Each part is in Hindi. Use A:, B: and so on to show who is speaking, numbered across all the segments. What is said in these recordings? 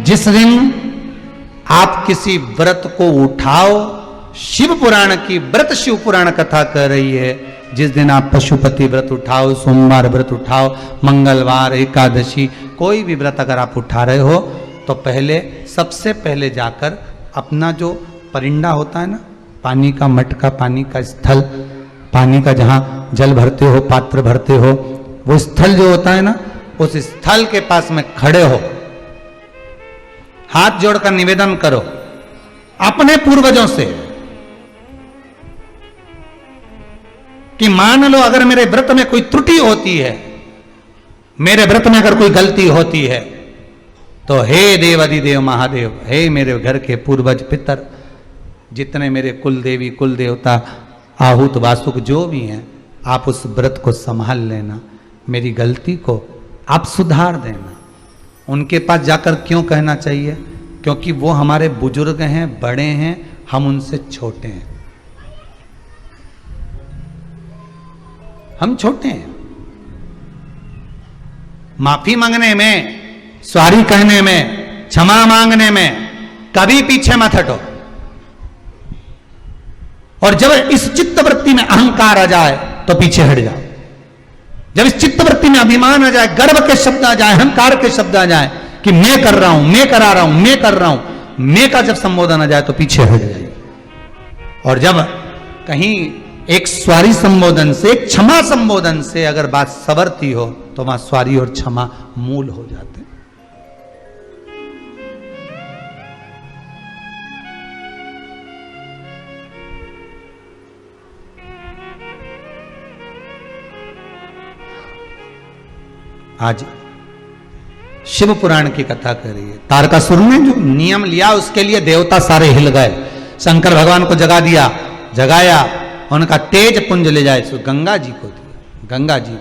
A: जिस दिन आप किसी व्रत को उठाओ, शिव पुराण की व्रत शिव पुराण कथा कर रही है, जिस दिन आप पशुपति व्रत उठाओ, सोमवार व्रत उठाओ, मंगलवार, एकादशी, कोई भी व्रत अगर आप उठा रहे हो तो पहले सबसे पहले जाकर अपना जो परिंडा होता है ना, पानी का मटका, पानी का स्थल, पानी का जहां जल भरते हो, पात्र भरते हो, वो स्थल जो होता है ना, उस स्थल के पास में खड़े हो, हाथ जोड़कर निवेदन करो अपने पूर्वजों से कि मान लो अगर मेरे व्रत में कोई त्रुटि होती है, मेरे व्रत में अगर कोई गलती होती है, तो हे देवाधिदेव महादेव, हे मेरे घर के पूर्वज पितर, जितने मेरे कुल देवी कुल देवता आहूत वासुक जो भी हैं, आप उस व्रत को संभाल लेना, मेरी गलती को आप सुधार देना। उनके पास जाकर क्यों कहना चाहिए? क्योंकि वो हमारे बुजुर्ग हैं, बड़े हैं, हम उनसे छोटे हैं, हम छोटे हैं। माफी मांगने में, सॉरी कहने में, क्षमा मांगने में कभी पीछे मत हटो। और जब इस चित्तवृत्ति में अहंकार आ जाए तो पीछे हट जाओ। जब इस चित्तवृत्ति में अभिमान आ जाए, गर्व के शब्द आ जाए, अहंकार के शब्द आ जाए कि मैं कर रहा हूं, मैं करा रहा हूं, मैं कर रहा हूं, मैं का जब संबोधन आ जाए तो पीछे हट जाइए। और जब कहीं एक स्वारी संबोधन से, एक क्षमा संबोधन से अगर बात सवरती हो तो वहां स्वारी और क्षमा मूल हो जाते हैं। आज शिव पुराण की कथा कर रही है। तारकासुर ने जो नियम लिया उसके लिए देवता सारे हिल गए, शंकर भगवान को जगा दिया, जगाया, उनका तेज पुंज ले जाए सो गंगा जी को दिया। गंगा जी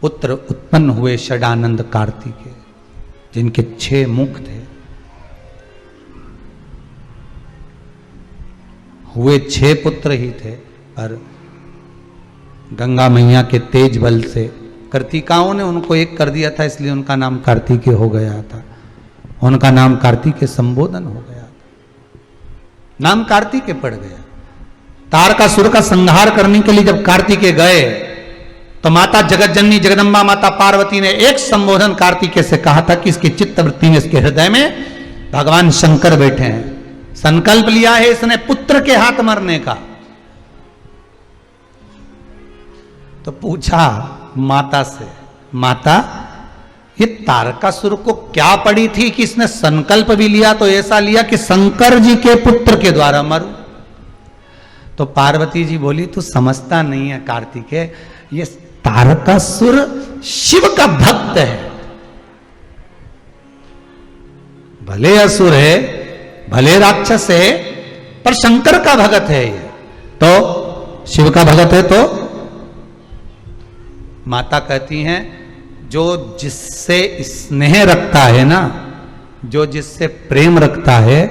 A: पुत्र उत्पन्न हुए षडानंद कार्तिकेय, जिनके 6 मुख थे, हुए 6 पुत्र ही थे, पर गंगा मैया के तेज बल से कार्तिकाओं ने उनको एक कर दिया था, इसलिए उनका नाम कार्तिकेय हो गया था, उनका नाम कार्तिकेय संबोधन हो गया था, नाम कार्तिकेय पड़ गया। तारकासुर का संहार करने के लिए जब कार्तिकेय गए तो माता जगतजननी जगदम्बा माता पार्वती ने एक संबोधन कार्तिकेय से कहा था कि इसकी चित्तवृत्ति में, इसके हृदय में भगवान शंकर बैठे हैं, संकल्प लिया है इसने पुत्र के हाथ मरने का। तो पूछा माता से, माता ये तारकासुर को क्या पड़ी थी कि इसने संकल्प भी लिया तो ऐसा लिया कि शंकर जी के पुत्र के द्वारा मरूं। तो पार्वती जी बोली तू समझता नहीं है कार्तिकेय, ये तारकासुर शिव का भक्त है, भले असुर है, भले राक्षस है, पर शंकर का भगत है ये, तो शिव का भगत है। तो माता कहती हैं जो जिससे स्नेह रखता है ना, जो जिससे प्रेम रखता है,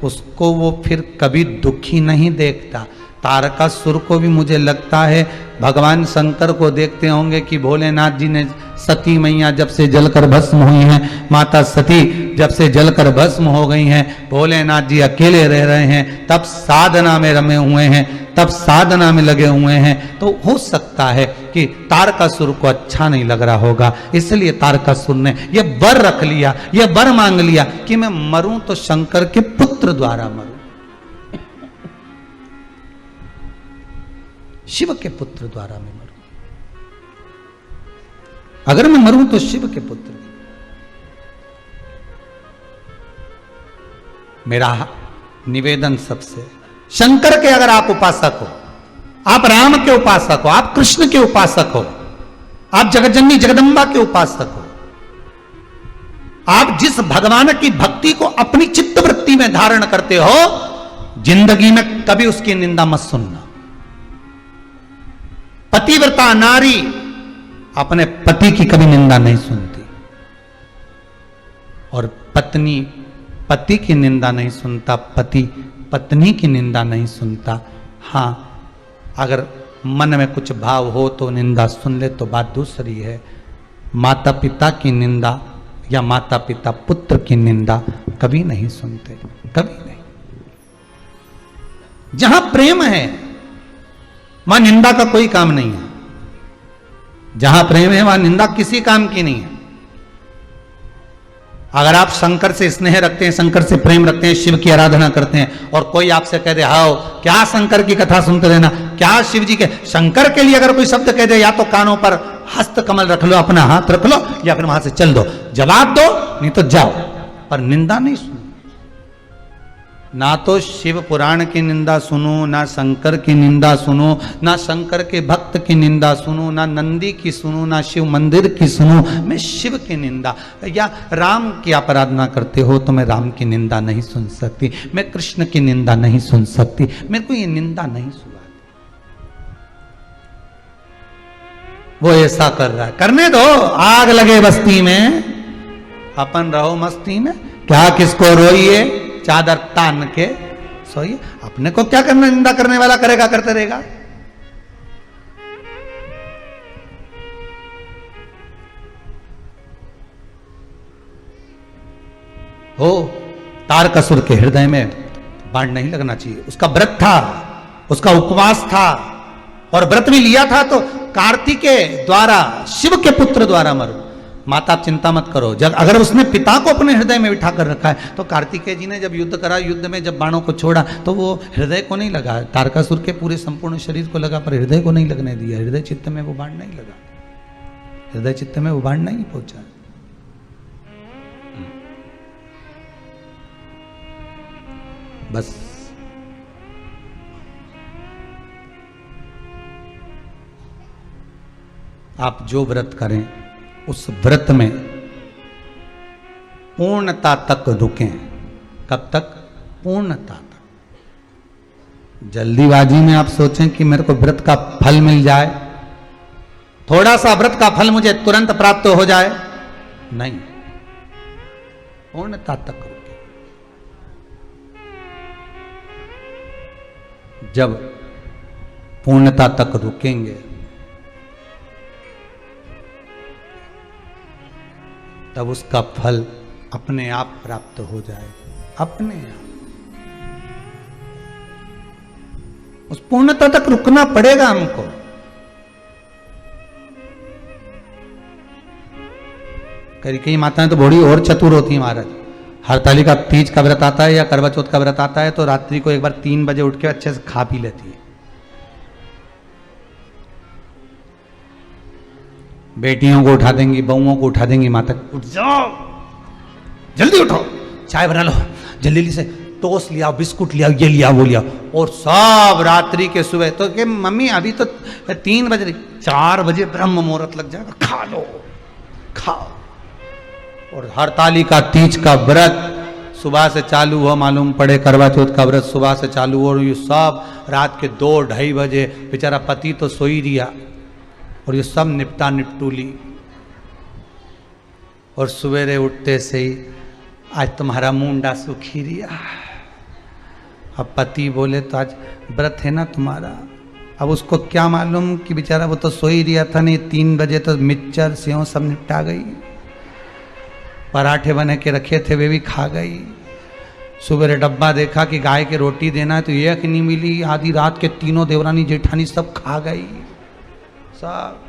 A: उसको वो फिर कभी दुखी नहीं देखता। तारकासुर को भी मुझे लगता है भगवान शंकर को देखते होंगे कि भोलेनाथ जी ने सती मैया जब से जलकर भस्म हुई हैं, माता सती जब से जलकर भस्म हो गई हैं, भोलेनाथ जी अकेले रह रहे हैं, तब साधना में रमे हुए हैं, तब साधना में लगे हुए हैं। तो हो सकता है कि तारकासुर को अच्छा नहीं लग रहा होगा, इसलिए तारकासुर ने यह वर रख लिया, यह वर मांग लिया कि मैं मरूं तो शंकर के पुत्र द्वारा मरूं, शिव के पुत्र द्वारा मैं मरूं। अगर मैं मरूं तो शिव के पुत्र। मेरा निवेदन सबसे, शंकर के अगर आप उपासक हो, आप राम के उपासक हो, आप कृष्ण के उपासक हो, आप जगतजननी जगदम्बा के उपासक हो, आप जिस भगवान की भक्ति को अपनी चित्तवृत्ति में धारण करते हो, जिंदगी में कभी उसकी निंदा मत सुनना। पतिव्रता नारी अपने पति की कभी निंदा नहीं सुनती, और पत्नी पति की निंदा नहीं सुनता, पति पत्नी की निंदा नहीं सुनता। हाँ, अगर मन में कुछ भाव हो तो निंदा सुन ले तो बात दूसरी है। माता पिता की निंदा या माता पिता पुत्र की निंदा कभी नहीं सुनते, कभी नहीं। जहां प्रेम है वहां निंदा का कोई काम नहीं है। जहां प्रेम है वहां निंदा किसी काम की नहीं है। अगर आप शंकर से स्नेह रखते हैं, शंकर से प्रेम रखते हैं, शिव की आराधना करते हैं, और कोई आपसे कह दे आओ क्या शंकर की कथा सुनते रहना, क्या शिव जी के, शंकर के लिए अगर कोई शब्द कह दे, या तो कानों पर हस्त कमल रख लो, अपना हाथ रख लो, या फिर वहां से चल दो, जवाब दो, नहीं तो जाओ, पर निंदा नहीं सुनो। ना तो शिव पुराण की निंदा सुनो, ना शंकर की निंदा सुनो, ना शंकर के भक्त की निंदा सुनो, ना नंदी की सुनो, ना शिव मंदिर की सुनो। मैं शिव की निंदा, या राम की आप आराधना करते हो तो मैं राम की निंदा नहीं सुन सकती, मैं कृष्ण की निंदा नहीं सुन सकती, मेरे को ये निंदा नहीं सुनाती। वो ऐसा कर रहा है, करने दो, आग लगे बस्ती में, अपन रहो मस्ती में, क्या किसको रोइए, चादर तान के सोइए, अपने को क्या करना, निंदा करने वाला करेगा, करते रहेगा। हो तारकासुर के हृदय में बाण नहीं लगना चाहिए, उसका व्रत था, उसका उपवास था, और व्रत भी लिया था तो कार्तिकेय द्वारा, शिव के पुत्र द्वारा मरो। माता आप चिंता मत करो, जब अगर उसने पिता को अपने हृदय में बिठा कर रखा है, तो कार्तिकेय जी ने जब युद्ध करा, युद्ध में जब बाणों को छोड़ा तो वो हृदय को नहीं लगा, तारकासुर के पूरे संपूर्ण शरीर को लगा, पर हृदय को नहीं लगने दिया, हृदय चित्त में वो बाण नहीं लगा, हृदय चित्त में वो बाण नहीं पहुंचा। बस आप जो व्रत करें उस व्रत में पूर्णता तक रुकें। कब तक? पूर्णता तक। जल्दीबाजी में आप सोचें कि मेरे को व्रत का फल मिल जाए, थोड़ा सा व्रत का फल मुझे तुरंत प्राप्त हो जाए, नहीं, पूर्णता तक रुकें। जब पूर्णता तक रुकेंगे तब उसका फल अपने आप प्राप्त हो जाए, अपने आप। उस पूर्णता तक रुकना पड़ेगा हमको। कई माताएं तो बड़ी और चतुर होती हैं महाराज। हरतालिका तीज का व्रत आता है या करवा चौथ का व्रत आता है तो रात्रि को एक बार 3 बजे उठ के अच्छे से खा पी लेती है। बेटियों को उठा देंगी, बहुओं को उठा देंगी, माता उठ जाओ, जल्दी उठो, चाय बना लो, जल्दी से टोस्ट लिया, बिस्कुट लिया, ये लिया, वो लिया, और सब रात्रि के सुबह तो कि मम्मी अभी तो 3 बज रही, 4 बजे ब्रह्म मुहूर्त लग जाएगा, खा लो, खाओ। और हरतालिका तीज का व्रत सुबह से चालू हुआ, मालूम पड़े करवा चौथ का व्रत सुबह से चालू हो, और ये सब रात के 2-2:30 बजे बेचारा पति तो सो ही दिया, और ये सब निपटा निपटूली, और सवेरे उठते से ही आज तुम्हारा मुंडा सुखी रिया। अब पति बोले तो आज व्रत है ना तुम्हारा। अब उसको क्या मालूम कि बेचारा वो तो सो ही रिया था, नहीं 3 बजे तो मिक्सचर सेव सब निपटा गई, पराठे बने के रखे थे वे भी खा गई। सवेरे डब्बा देखा कि गाय की रोटी देना है तो एक नहीं मिली, आधी रात के तीनों देवरानी जेठानी सब खा गई सब।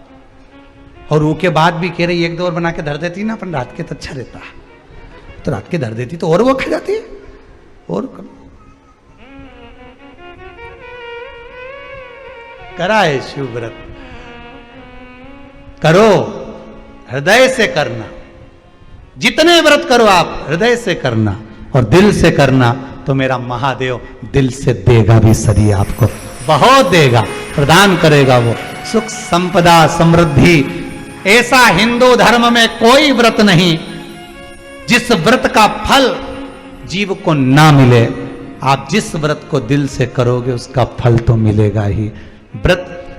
A: और वो के बाद भी कह रही 1-2 और बना के धर देती ना, अपन रात के तो अच्छा रहता, तो रात के धर देती तो और वो खा जाती है। और करा है शिव व्रत, करो, हृदय से करना, जितने व्रत करो आप हृदय से करना और दिल से करना, तो मेरा महादेव दिल से देगा भी सदी, आपको बहुत देगा, प्रदान करेगा वो सुख संपदा समृद्धि। ऐसा हिंदू धर्म में कोई व्रत नहीं जिस व्रत का फल जीव को ना मिले। आप जिस व्रत को दिल से करोगे उसका फल तो मिलेगा ही। व्रत